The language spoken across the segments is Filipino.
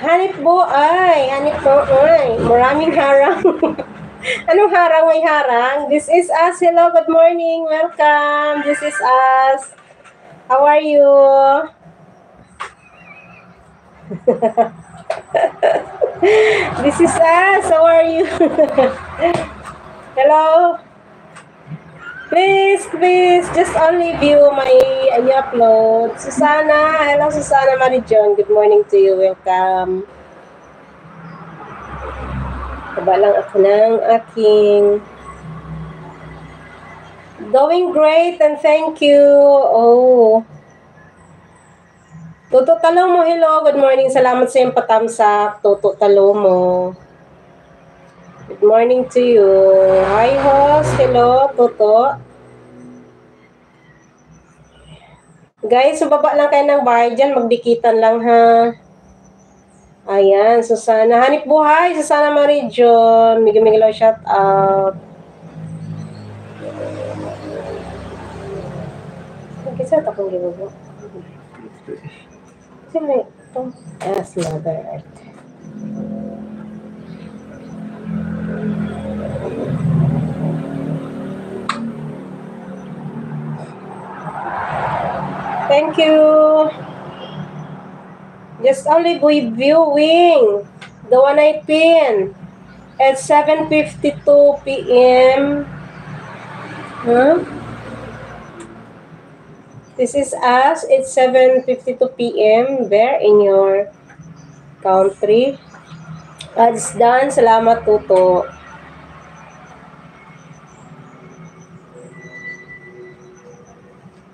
Hanip po ay. Maraming harang. Anong harang? May harang? This is us. Hello, good morning. Welcome. This is us. How are you? This is us. How are you? Hello. Please, just only view my upload. Susana. Hello, Susana Marijon. Good morning to you. Welcome. Taba lang ako ng aking doing great and thank you. Oh. Toto Talomo, hello. Good morning. Salamat sa iyong patamsak. Toto Talomo. Good morning to you. Hi, host. Hello, Toto. Guys, subaba lang kayo ng bahay dyan. Magdikitan lang, ha. Ayan, Susana. Hanip buhay, Susana Marijon. Migil-migil shout out. Kisa ito kung gibubo. Sino ito? Yes, Mother Earth. Thank you. Just only viewing the one I pin at 7:52 p.m. Huh? This is us. It's 7:52 p.m. there in your country. It's done. Salamat, Tuto.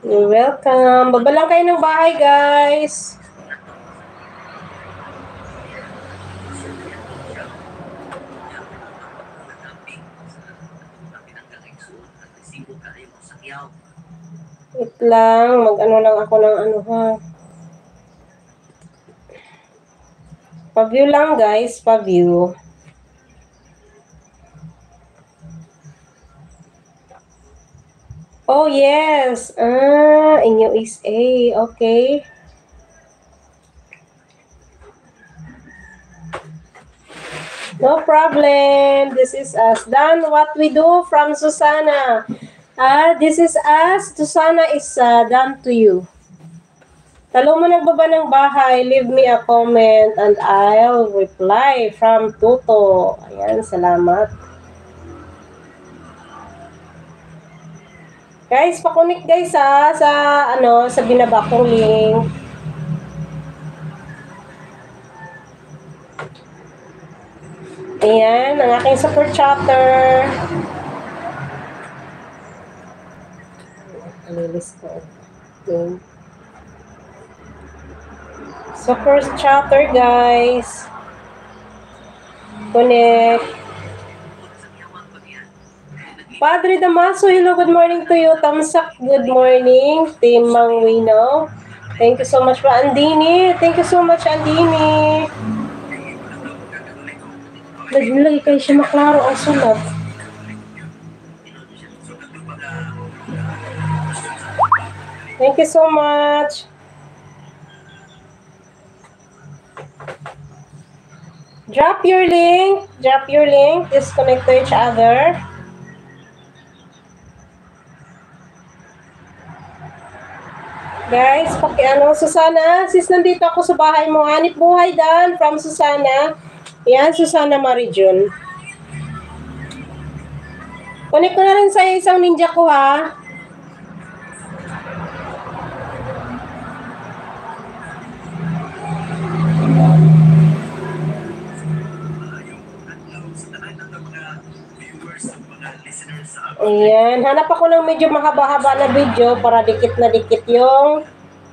You're welcome. Baba lang kayo ng bahay, guys. Wait lang. Mag-ano lang ako ng ano, ha. Pa-view lang, guys. Pa-view. Oh, yes. Inyo is A. Okay. No problem. This is us. Done what we do from Susana. This is us. Susana is done to you. Talo mo nagbaba ng bahay. Leave me a comment and I'll reply from Tuto. Ayan, salamat. Guys, pakunik guys sa binaba kong link. Ayan, ang aking super chatter. Alilis ko. Okay. Super chatter guys. Connect. Padre Damaso, hello, good morning to you. Tamsak, good morning. Team Mangwino. Thank you so much po, Andini. Thank you so much, Andini. Lagi kayo siya maklaro ang sulat. Thank you so much. Drop your link. Disconnect to each other. Guys, Susana, sis, nandito ako sa bahay mo. Hanip buhay dan from Susana. Yan, Susana Marijon. Connect ko na rin sa isang ninja ko, ha. Ayan, hanap ako ng medyo mahaba-haba na video para dikit na dikit yung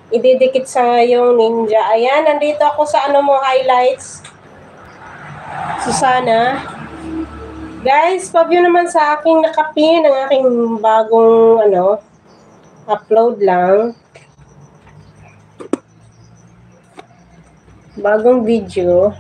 ididikit sa yung ninja. Ayan, nandito ako sa highlights. Susana. Guys, pa-view naman sa aking nakapin ang aking bagong upload lang. Bagong video.